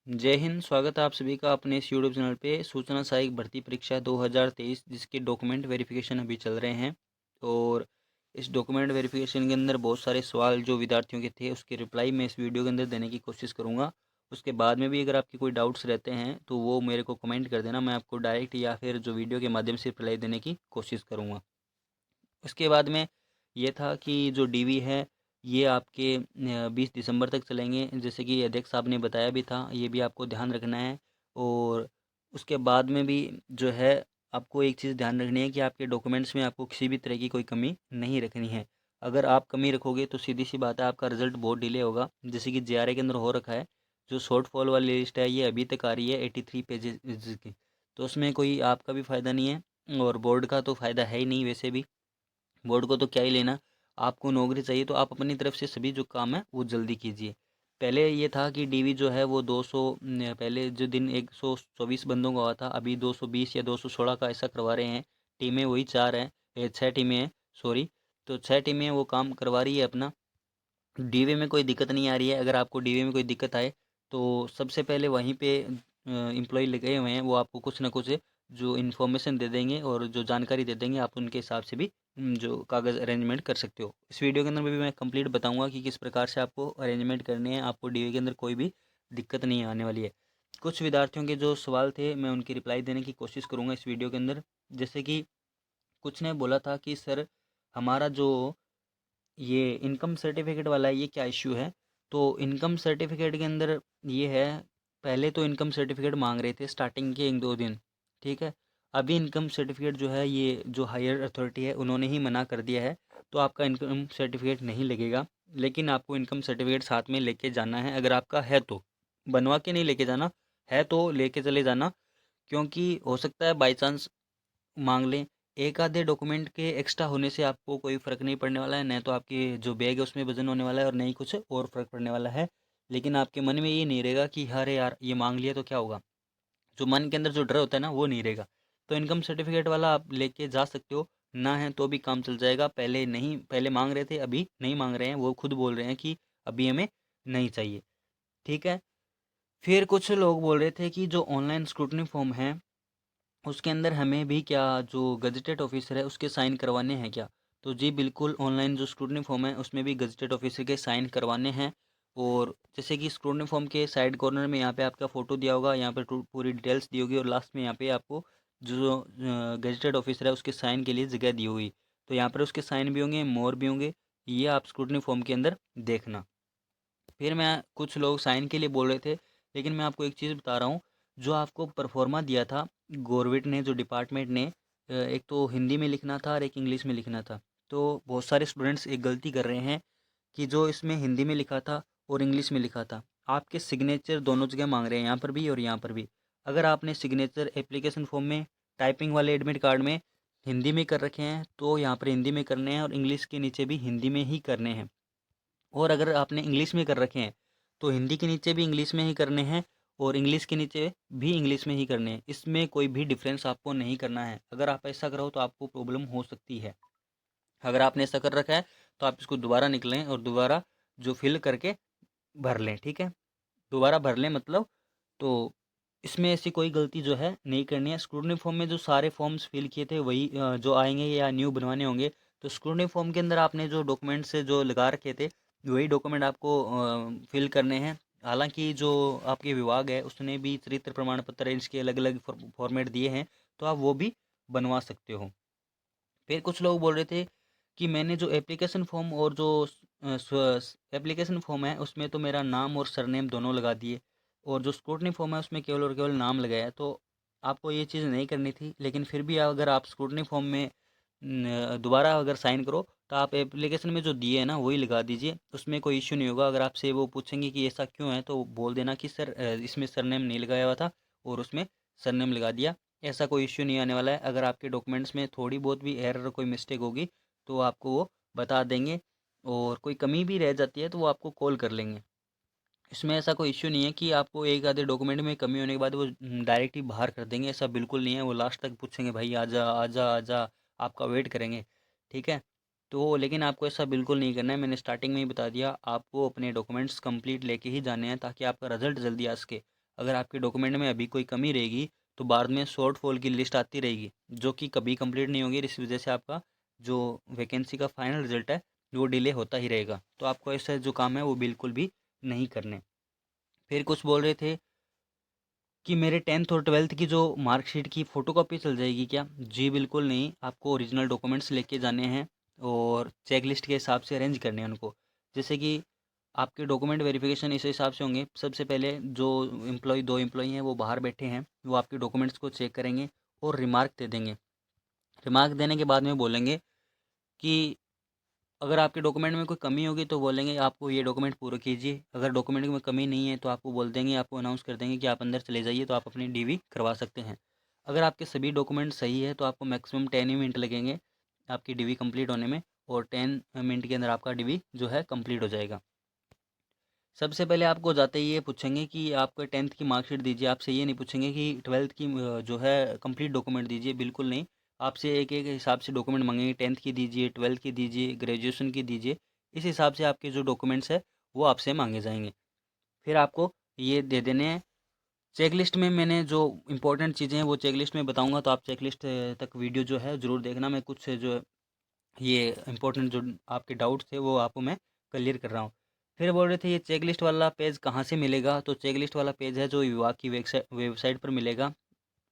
जय हिंद। स्वागत है आप सभी का अपने इस यूट्यूब चैनल पे सूचना सहायक भर्ती परीक्षा 2023 जिसके डॉक्यूमेंट वेरिफिकेशन अभी चल रहे हैं। और इस डॉक्यूमेंट वेरिफिकेशन के अंदर बहुत सारे सवाल जो विद्यार्थियों के थे उसके रिप्लाई मैं इस वीडियो के अंदर देने की कोशिश करूँगा। उसके बाद में भी अगर आपके कोई डाउट्स रहते हैं तो वो मेरे को कमेंट कर देना, मैं आपको डायरेक्ट या फिर जो वीडियो के माध्यम से रिप्लाई देने की कोशिश करूँगा। उसके बाद में ये था कि जो डीवी है ये आपके 20 दिसंबर तक चलेंगे, जैसे कि अध्यक्ष साहब ने बताया भी था, ये भी आपको ध्यान रखना है। और उसके बाद में भी जो है आपको एक चीज़ ध्यान रखनी है कि आपके डॉक्यूमेंट्स में आपको किसी भी तरह की कोई कमी नहीं रखनी है। अगर आप कमी रखोगे तो सीधी सी बात है आपका रिजल्ट बहुत डिले होगा, जैसे कि जेआरए के अंदर हो रखा है। जो शॉर्ट फॉल वाली लिस्ट है ये अभी तक आ रही है 83 पेजेस की, तो उसमें कोई आपका भी फ़ायदा नहीं है और बोर्ड का तो फ़ायदा है ही नहीं। वैसे भी बोर्ड को तो क्या ही लेना, आपको नौकरी चाहिए तो आप अपनी तरफ से सभी जो काम है वो जल्दी कीजिए। पहले ये था कि डीवी जो है वो 200 पहले जो दिन 124 बंदों का हुआ था, अभी 220 या 216 का ऐसा करवा रहे हैं। टीमें वही 4 हैं, 6 टीमें हैं, सॉरी। तो 6 टीमें वो काम करवा रही है अपना। डीवे में कोई दिक्कत नहीं आ रही है। अगर आपको डीवे में कोई दिक्कत आए तो सबसे पहले वहीं पे एम्प्लॉय लगे हुए हैं, वो आपको कुछ ना कुछ जो इन्फॉर्मेशन दे देंगे और जो जानकारी दे देंगे, आप उनके हिसाब से भी जो कागज़ अरेंजमेंट कर सकते हो। इस वीडियो के अंदर भी मैं कंप्लीट बताऊंगा कि किस प्रकार से आपको अरेंजमेंट करने हैं, आपको डीवे के अंदर कोई भी दिक्कत नहीं आने वाली है। कुछ विद्यार्थियों के जो सवाल थे मैं उनकी रिप्लाई देने की कोशिश करूँगा इस वीडियो के अंदर। जैसे कि कुछ ने बोला था कि सर हमारा जो ये इनकम सर्टिफिकेट वाला है ये क्या इश्यू है। तो इनकम सर्टिफिकेट के अंदर ये है, पहले तो इनकम सर्टिफिकेट मांग रहे थे स्टार्टिंग के 1-2 दिन, ठीक है। अभी इनकम सर्टिफिकेट जो है ये जो हायर अथॉरिटी है उन्होंने ही मना कर दिया है, तो आपका इनकम सर्टिफिकेट नहीं लगेगा। लेकिन आपको इनकम सर्टिफिकेट साथ में लेके जाना है, अगर आपका है तो। बनवा के नहीं लेके जाना, है तो लेके चले जाना, क्योंकि हो सकता है बाई चांस मांग लें। एक आधे डॉक्यूमेंट के एक्स्ट्रा होने से आपको कोई फ़र्क नहीं पड़ने वाला है, न तो आपकी जो बैग है उसमें वज़न होने वाला है और न ही कुछ और फ़र्क पड़ने वाला है। लेकिन आपके मन में ये नहीं रहेगा कि अरे यार ये मांग लिया तो क्या होगा, जो मन के अंदर जो डर होता है ना वो नहीं रहेगा। तो इनकम सर्टिफिकेट वाला आप लेके जा सकते हो, ना है तो भी काम चल जाएगा। पहले नहीं, पहले मांग रहे थे अभी नहीं मांग रहे हैं, वो खुद बोल रहे हैं कि अभी हमें नहीं चाहिए, ठीक है। फिर कुछ लोग बोल रहे थे कि जो ऑनलाइन स्क्रूटनी फॉर्म है उसके अंदर हमें भी क्या जो गज़ेटेड ऑफिसर है उसके साइन करवाने हैं क्या। तो जी बिल्कुल, ऑनलाइन जो स्क्रूटनी फॉर्म है उसमें भी गज़ेटेड ऑफिसर के साइन करवाने हैं। और जैसे कि स्क्रूटनी फॉर्म के साइड कॉर्नर में यहाँ पे आपका फ़ोटो दिया होगा, यहाँ पे पूरी डिटेल्स दी होगी और लास्ट में यहाँ पे आपको जो गज़ेटेड ऑफिसर है उसके साइन के लिए जगह दी हुई, तो यहाँ पर उसके साइन भी होंगे, मोर भी होंगे। ये आप स्क्रूटनी फॉर्म के अंदर देखना। फिर मैं कुछ लोग साइन के लिए बोल रहे थे, लेकिन मैं आपको एक चीज़ बता रहा हूँ। जो आपको परफॉर्मा दिया था गवर्नमेंट ने, जो डिपार्टमेंट ने, एक तो हिंदी में लिखना था और एक इंग्लिश में लिखना था। तो बहुत सारे स्टूडेंट्स एक गलती कर रहे हैं कि जो इसमें हिंदी में लिखा था और इंग्लिश में लिखा था, आपके सिग्नेचर दोनों जगह मांग रहे हैं, यहाँ पर भी और यहाँ पर भी। अगर आपने सिग्नेचर एप्लीकेशन फॉर्म में टाइपिंग वाले एडमिट कार्ड में हिंदी में कर रखे हैं तो यहाँ पर हिंदी में करने हैं और इंग्लिश के नीचे भी हिंदी में ही करने हैं। और अगर आपने इंग्लिश में कर रखे हैं तो हिंदी के नीचे भी इंग्लिश में ही करने हैं और इंग्लिश के नीचे भी इंग्लिश में ही करने हैं। इसमें कोई भी डिफरेंस आपको नहीं करना है। अगर आप ऐसा करो तो आपको प्रॉब्लम हो सकती है। अगर आपने ऐसा कर रखा है तो आप इसको दोबारा निकलें और दोबारा जो फिल करके भर लें, ठीक है। दोबारा भर लें मतलब। तो इसमें ऐसी कोई गलती जो है नहीं करनी है। स्क्रूटनी फॉर्म में जो सारे फॉर्म्स फिल किए थे वही जो आएंगे या न्यू बनवाने होंगे। तो स्क्रूटनी फॉर्म के अंदर आपने जो डॉक्यूमेंट्स जो लगा रखे थे वही डॉक्यूमेंट आपको फिल करने हैं। हालांकि जो आपके विभाग है उसने भी चरित्र प्रमाण पत्र इसके अलग अलग फॉर्मेट दिए हैं, तो आप वो भी बनवा सकते हो। फिर कुछ लोग बोल रहे थे कि मैंने जो एप्लीकेशन फॉर्म और जो एप्लीकेशन फॉर्म है उसमें तो मेरा नाम और सरनेम दोनों लगा दिए, और जो स्क्रूटनी फॉर्म है उसमें केवल और केवल नाम लगाया। तो आपको ये चीज़ नहीं करनी थी, लेकिन फिर भी अगर आप स्क्रूटनी फॉर्म में दोबारा अगर साइन करो तो आप एप्लीकेशन में जो दिए हैं ना वही लगा दीजिए, उसमें कोई इश्यू नहीं होगा। अगर आपसे वो पूछेंगे कि ऐसा क्यों है तो बोल देना कि सर इसमें सरनेम नहीं लगाया हुआ था और उसमें सरनेम लगा दिया। ऐसा कोई इश्यू नहीं आने वाला है। अगर आपके डॉक्यूमेंट्स में थोड़ी बहुत भी एरर कोई मिस्टेक होगी तो आपको वो बता देंगे, और कोई कमी भी रह जाती है तो वो आपको कॉल कर लेंगे। इसमें ऐसा कोई इश्यू नहीं है कि आपको एक आधे डॉक्यूमेंट में कमी होने के बाद वो डायरेक्ट ही बाहर कर देंगे, ऐसा बिल्कुल नहीं है। वो लास्ट तक पूछेंगे भाई आजा आजा आजा, आपका वेट करेंगे, ठीक है। तो लेकिन आपको ऐसा बिल्कुल नहीं करना है, मैंने स्टार्टिंग में ही बता दिया। आपको अपने डॉक्यूमेंट्स कंप्लीट लेके ही जाने हैं ताकि आपका रिजल्ट जल्दी आ सके। अगर आपके डॉक्यूमेंट में अभी कोई कमी रहेगी तो बाद में शॉर्ट फॉल की लिस्ट आती रहेगी, जो कि कभी कंप्लीट नहीं होगी। इस वजह से आपका जो वैकेंसी का फाइनल रिजल्ट है वो डिले होता ही रहेगा। तो आपको ऐसा जो काम है वो बिल्कुल भी नहीं करने। फिर कुछ बोल रहे थे कि मेरे 10th और 12th की जो मार्कशीट की फ़ोटोकॉपी चल जाएगी क्या? जी बिल्कुल नहीं, आपको ओरिजिनल डॉक्यूमेंट्स लेके जाने हैं और चेक लिस्ट के हिसाब से अरेंज करने हैं उनको। जैसे कि आपके डॉक्यूमेंट वेरिफिकेशन इस हिसाब से होंगे, सबसे पहले जो एम्प्लॉय 2 एम्प्लॉय हैं वो बाहर बैठे हैं, वो आपके डॉक्यूमेंट्स को चेक करेंगे और रिमार्क दे देंगे। रिमार्क देने के बाद में बोलेंगे कि अगर आपके डॉक्यूमेंट में कोई कमी होगी तो बोलेंगे आपको ये डॉक्यूमेंट पूरा कीजिए। अगर डॉक्यूमेंट में कमी नहीं है तो आपको बोल देंगे, आपको अनाउंस कर देंगे कि आप अंदर चले जाइए, तो आप अपनी डीवी करवा सकते हैं। अगर आपके सभी डॉक्यूमेंट सही है तो आपको मैक्सिमम 10 ही मिनट लगेंगे आपकी डीवी कंप्लीट होने में, और 10 मिनट के अंदर आपका डीवी जो है कंप्लीट हो जाएगा। सबसे पहले आपको जाते ही ये पूछेंगे कि आपको 10th की मार्कशीट दीजिए। आपसे ये नहीं पूछेंगे कि 12th की जो है कंप्लीट डॉक्यूमेंट दीजिए, बिल्कुल नहीं। आपसे एक एक हिसाब से डॉक्यूमेंट मांगेंगे, 10th की दीजिए, 12th की दीजिए, ग्रेजुएशन की दीजिए। इस हिसाब से आपके जो डॉक्यूमेंट्स है वो आपसे मांगे जाएंगे। फिर आपको ये दे देने हैं। चेक लिस्ट में मैंने जो इंपॉर्टेंट चीज़ें हैं वो चेक लिस्ट में बताऊँगा, तो आप चेक लिस्ट तक वीडियो जो है ज़रूर देखना। मैं कुछ जो ये इंपॉर्टेंट जो आपके डाउट्स थे वो आपको मैं क्लियर कर रहा हूँ। फिर बोल रहे थे ये चेक लिस्ट वाला पेज कहाँ से मिलेगा? तो चेक लिस्ट वाला पेज है जो विभाग की वेबसाइट पर मिलेगा।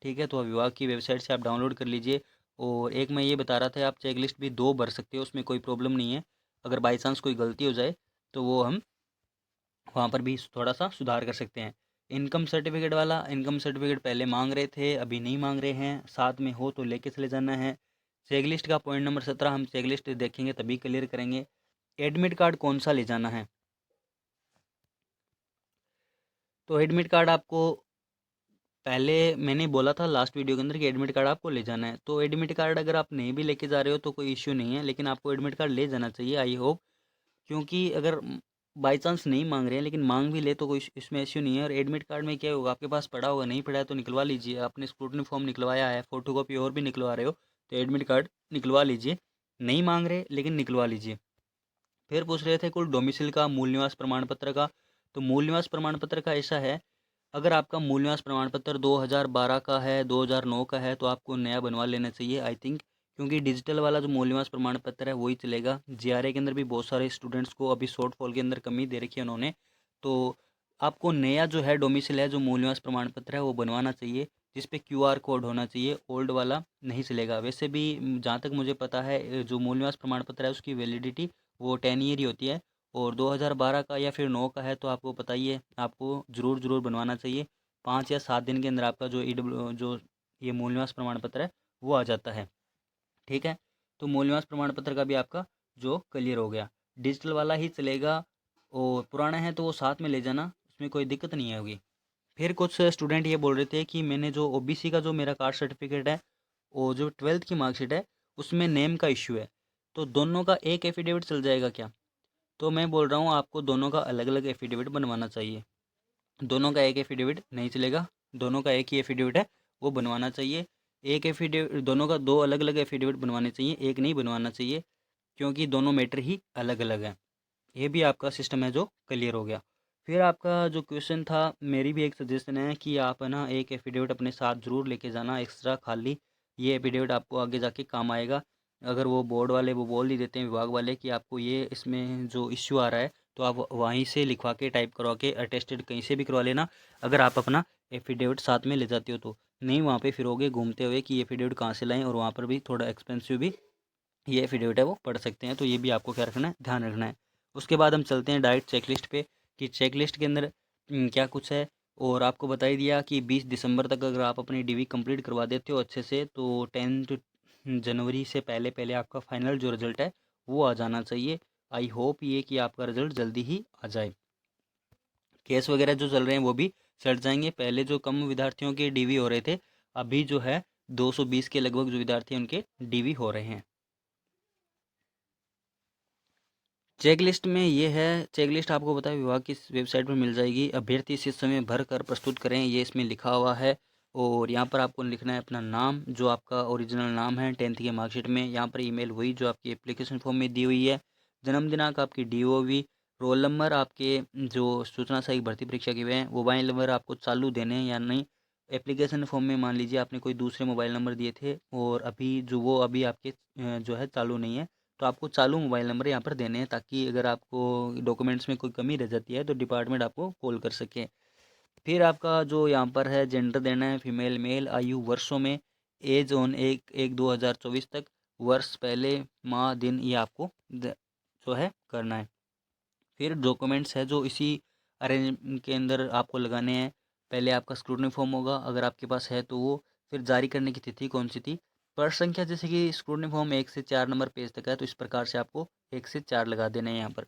ठीक है, तो विभाग की वेबसाइट से आप डाउनलोड कर लीजिए। और एक मैं ये बता रहा था, आप चेक लिस्ट भी 2 भर सकते हो, उसमें कोई प्रॉब्लम नहीं है। अगर बाई चांस कोई गलती हो जाए तो वो हम वहाँ पर भी थोड़ा सा सुधार कर सकते हैं। इनकम सर्टिफिकेट वाला, इनकम सर्टिफिकेट पहले मांग रहे थे, अभी नहीं मांग रहे हैं। साथ में हो तो लेके चले जाना है। चेक लिस्ट का पॉइंट नंबर 17 हम चेक लिस्ट देखेंगे तभी क्लियर करेंगे। एडमिट कार्ड कौन सा ले जाना है? तो एडमिट कार्ड आपको पहले मैंने बोला था लास्ट वीडियो के अंदर कि एडमिट कार्ड आपको ले जाना है। तो एडमिट कार्ड अगर आप नहीं भी लेके जा रहे हो तो कोई इश्यू नहीं है, लेकिन आपको एडमिट कार्ड ले जाना चाहिए, आई होप। क्योंकि अगर बाई चांस नहीं मांग रहे हैं लेकिन मांग भी ले तो कोई इसमें इश्यू नहीं है। और एडमिट कार्ड में क्या होगा, आपके पास पड़ा होगा, नहीं पड़ा है तो निकलवा लीजिए। आपने स्क्रूटनी फॉर्म निकलवाया है, फोटोकॉपी और भी निकलवा रहे हो तो एडमिट कार्ड निकलवा लीजिए। नहीं मांग रहे लेकिन निकलवा लीजिए। फिर पूछ रहे थे कुल डोमिसिल का, मूल निवास प्रमाण पत्र का। तो मूल निवास प्रमाण पत्र का ऐसा है, अगर आपका मूल निवास प्रमाण पत्र 2012 का है, 2009 का है, तो आपको नया बनवा लेना चाहिए आई थिंक। क्योंकि डिजिटल वाला जो मूल निवास प्रमाण पत्र है वही चलेगा। जीआरए के अंदर भी बहुत सारे स्टूडेंट्स को अभी शॉर्ट फॉल के अंदर कमी दे रखी है उन्होंने। तो आपको नया जो है डोमिसिल है, जो मूल निवास प्रमाण पत्र है वो बनवाना चाहिए, जिस पे क्यूआर कोड होना चाहिए। ओल्ड वाला नहीं चलेगा। वैसे भी जहाँ तक मुझे पता है जो मूल निवास प्रमाण पत्र है उसकी वैलिडिटी वो 10 ईयर ही होती है। और 2012 का या फिर 9 का है तो आपको पता ही है, आपको ज़रूर बनवाना चाहिए। 5 या 7 दिन के अंदर आपका जो जो ये मूल निवास प्रमाण पत्र है वो आ जाता है। ठीक है, तो मूल निवास प्रमाण पत्र का भी आपका जो क्लियर हो गया। डिजिटल वाला ही चलेगा, और पुराना है तो वो साथ में ले जाना, उसमें कोई दिक्कत नहीं होगी। फिर कुछ स्टूडेंट ये बोल रहे थे कि मैंने जो ओबीसी का जो मेरा कास्ट सर्टिफिकेट है और जो 12th की मार्कशीट है उसमें नेम का इश्यू है, तो दोनों का एक एफिडेविट चल जाएगा क्या? तो मैं बोल रहा हूँ आपको दोनों का अलग अलग एफिडेविट बनवाना चाहिए। दोनों का एक एफिडेविट नहीं चलेगा, दोनों का एक ही एफिडेविट है वो बनवाना चाहिए। एक एफिडेविट, दोनों का 2 अलग अलग एफिडेविट बनवाने चाहिए, एक नहीं बनवाना चाहिए, क्योंकि दोनों मैटर ही अलग अलग हैं। ये भी आपका सिस्टम है जो क्लियर हो गया। फिर आपका जो क्वेश्चन था, मेरी भी एक सजेशन है कि आप है ना एक एफिडेविट अपने साथ ज़रूर लेके जाना एक्स्ट्रा खाली। ये एफिडेविट आपको आगे जाके काम आएगा। अगर वो बोर्ड वाले वो बोल ही देते हैं विभाग वाले कि आपको ये इसमें जो इश्यू आ रहा है, तो आप वहीं से लिखवा के टाइप करवा के अटेस्टेड कहीं से भी करवा लेना, अगर आप अपना एफिडेविट साथ में ले जाते हो तो। नहीं वहाँ पे फिरोगे घूमते हुए कि एफिडेविट कहाँ से लाएं, और वहाँ पर भी थोड़ा एक्सपेंसिव भी ये एफिडेविट है वो पढ़ सकते हैं। तो ये भी आपको क्या रखना है, ध्यान रखना है। उसके बाद हम चलते हैं डायरेक्ट चेकलिस्ट पे, कि चेकलिस्ट के अंदर क्या कुछ है। और आपको बता ही दिया कि 20 दिसंबर तक अगर आप अपनी डीवी कंप्लीट करवा देते हो अच्छे से, तो 10 जनवरी से पहले पहले आपका फाइनल जो रिजल्ट है वो आ जाना चाहिए। आई होप ये कि आपका रिजल्ट जल्दी ही आ जाए। केस वगैरह जो चल रहे हैं वो भी सट जाएंगे। पहले जो कम विद्यार्थियों के डीवी हो रहे थे, अभी जो है 220 के लगभग जो विद्यार्थी हैं उनके डीवी हो रहे हैं। चेक लिस्ट में ये है, चेक लिस्ट आपको पता है विभाग की वेबसाइट पर मिल जाएगी। अभ्यर्थी इस समय भर कर प्रस्तुत करें, ये इसमें लिखा हुआ है। और यहाँ पर आपको लिखना है अपना नाम, जो आपका ओरिजिनल नाम है 10th की मार्कशीट में। यहाँ पर ईमेल वही जो आपकी एप्लीकेशन फॉर्म में दी हुई है। जन्म दिनांक आपकी DOV, रोल नंबर आपके जो सूचना सहायक भर्ती परीक्षा के हुए हैं, मोबाइल नंबर आपको चालू देने हैं या नहीं। एप्लीकेशन फॉर्म में मान लीजिए आपने कोई दूसरे मोबाइल नंबर दिए थे और अभी आपके जो है चालू नहीं है, तो आपको चालू मोबाइल नंबर यहाँ पर देने हैं, ताकि अगर आपको डॉक्यूमेंट्स में कोई कमी रह जाती है तो डिपार्टमेंट आपको कॉल कर सके। फिर आपका जो यहाँ पर है जेंडर देना है, फीमेल मेल, आयु वर्षों में, एज ऑन 1/1/2024 तक, वर्ष पहले, माह दिन, ये आपको जो है करना है। फिर डॉक्यूमेंट्स है जो इसी अरेंज के अंदर आपको लगाने हैं। पहले आपका स्क्रूटनी फॉर्म होगा, अगर आपके पास है तो वो। फिर जारी करने की तिथि कौन सी थी, पर संख्या, जैसे कि स्क्रूटनी फॉर्म 1 से 4 नंबर पेज तक है, तो इस प्रकार से आपको 1 से 4 लगा देने हैं यहाँ पर।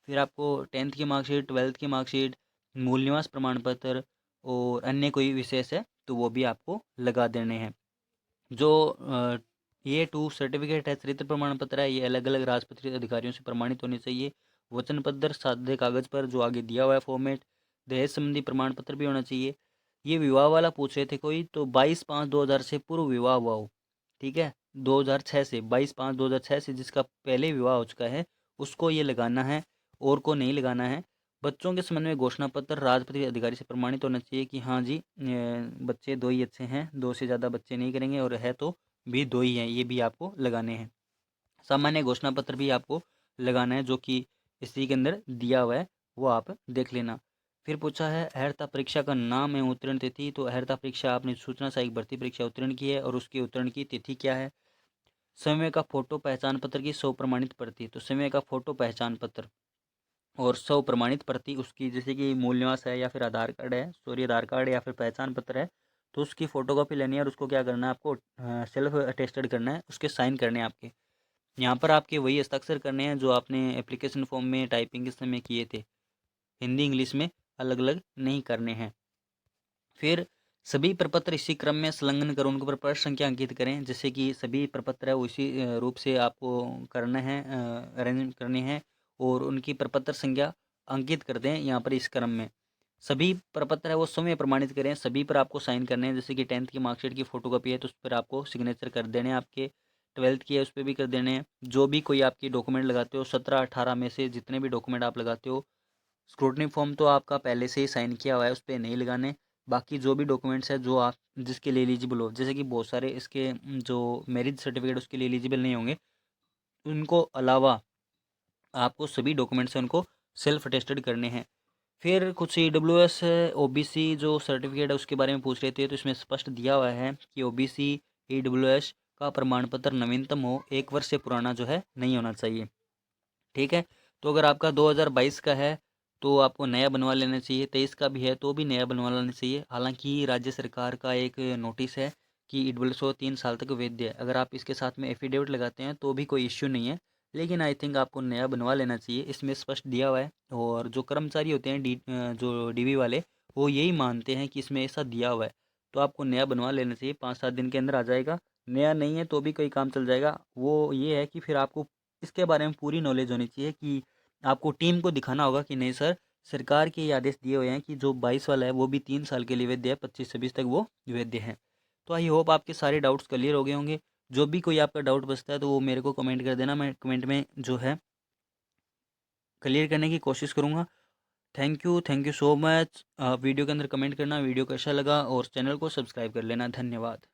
फिर आपको 10th की मार्कशीट, 12th की मार्कशीट, मूल निवास प्रमाण पत्र और अन्य कोई विशेष है तो वो भी आपको लगा देने हैं। जो ये 2 सर्टिफिकेट है, चरित्र प्रमाण पत्र है, ये अलग अलग राजपत्रित अधिकारियों से प्रमाणित होने चाहिए। वचन पत्र सादे कागज पर जो आगे दिया हुआ है फॉर्मेट। दहेज संबंधी प्रमाण पत्र भी होना चाहिए। ये विवाह वाला पूछ रहे थे कोई, तो 22/5/2000 से पूर्व विवाह हुआ हो, ठीक है, 2006 से 22/5/2006 से जिसका पहले विवाह हो चुका है उसको ये लगाना है, और को नहीं लगाना है। बच्चों के संबंध में घोषणा पत्र राजपत्रित अधिकारी से प्रमाणित होना चाहिए कि हाँ जी बच्चे 2 ही अच्छे हैं, 2 से ज़्यादा बच्चे नहीं करेंगे, और है तो भी 2 ही हैं, ये भी आपको लगाने हैं। सामान्य घोषणा पत्र भी आपको लगाना है, जो कि इसी के अंदर दिया हुआ है, वो आप देख लेना। फिर पूछा है अहर्ता परीक्षा का नाम है, उत्तीर्ण तिथि, तो अहर्ता परीक्षा आपने सूचना सहायक भर्ती परीक्षा उत्तीर्ण की है और उसकी उत्तीर्ण की तिथि क्या है। समय का फोटो पहचान पत्र की 100 प्रमाणित प्रति, तो समय का फोटो पहचान पत्र और 100 प्रमाणित प्रति उसकी, जैसे कि मूल निवास है या फिर आधार कार्ड है, सॉरी आधार कार्ड या फिर पहचान पत्र है, तो उसकी फ़ोटोकॉपी लेनी है और उसको क्या करना है आपको, सेल्फ अटेस्टेड करना है, उसके साइन करने हैं आपके। यहाँ पर आपके वही हस्ताक्षर करने हैं जो आपने एप्लीकेशन फॉर्म में टाइपिंग के समय किए थे, हिंदी इंग्लिश में अलग अलग नहीं करने हैं। फिर सभी प्रपत्र इसी क्रम में संलग्न कर उनके ऊपर प्रश्न संख्या अंकित करें, जैसे कि सभी प्रपत्र है उसी रूप से आपको करना है, अरेंज करने हैं, और उनकी प्रपत्र संख्या अंकित कर दें यहाँ पर इस क्रम में। सभी प्रपत्र है वो समय प्रमाणित करें, सभी पर आपको साइन करने हैं, जैसे कि 10th की मार्कशीट की फ़ोटोकॉपी है तो उस पर आपको सिग्नेचर कर देने हैं आपके, 12th की है उस पर भी कर देने हैं। जो भी कोई आपकी डॉक्यूमेंट लगाते हो 17-18 में से जितने भी डॉक्यूमेंट आप लगाते हो, स्क्रूटनी फॉर्म तो आपका पहले से ही साइन किया हुआ है, उस पर नहीं लगाने। बाकी जो भी डॉक्यूमेंट्स है जो आप जिसके लिए एलिजिबल हो, जैसे कि बहुत सारे इसके जो मैरिज सर्टिफिकेट उसके लिए एलिजिबल नहीं होंगे, उनको अलावा आपको सभी डॉक्यूमेंट्स हैं उनको सेल्फ अटेस्टेड करने हैं। फिर कुछ EWS OBC जो सर्टिफिकेट है उसके बारे में पूछ रहे थे, तो इसमें स्पष्ट दिया हुआ है कि OBC EWS का प्रमाण पत्र नवीनतम हो, 1 वर्ष से पुराना जो है नहीं होना चाहिए, ठीक है। तो अगर आपका 2022 का है तो आपको नया बनवा लेना चाहिए, 23 का भी है तो भी नया बनवा लेना चाहिए। हालांकि राज्य सरकार का एक नोटिस है कि EWS 3 साल तक वैध है, अगर आप इसके साथ में एफिडेविट लगाते हैं तो भी कोई इश्यू नहीं है, लेकिन आई थिंक आपको नया बनवा लेना चाहिए, इसमें स्पष्ट दिया हुआ है। और जो कर्मचारी होते हैं जो DV वाले, वो यही मानते हैं कि इसमें ऐसा दिया हुआ है, तो आपको नया बनवा लेना चाहिए, 5-7 दिन के अंदर आ जाएगा। नया नहीं है तो भी कोई काम चल जाएगा। वो ये है कि फिर आपको इसके बारे में पूरी नॉलेज होनी चाहिए कि आपको टीम को दिखाना होगा कि नहीं सर, सरकार के ये आदेश दिए हुए हैं कि जो 22 वाला है वो भी 3 साल के लिए वैध है, 25-26 तक वो वैध है। तो आई होप आपके सारे डाउट्स क्लियर हो गए होंगे। जो भी कोई आपका डाउट बचता है तो वो मेरे को कमेंट कर देना, मैं कमेंट में जो है क्लियर करने की कोशिश करूँगा। Thank you so much. Video के अंदर कमेंट करना वीडियो कैसा लगा, और चैनल को सब्सक्राइब कर लेना। धन्यवाद।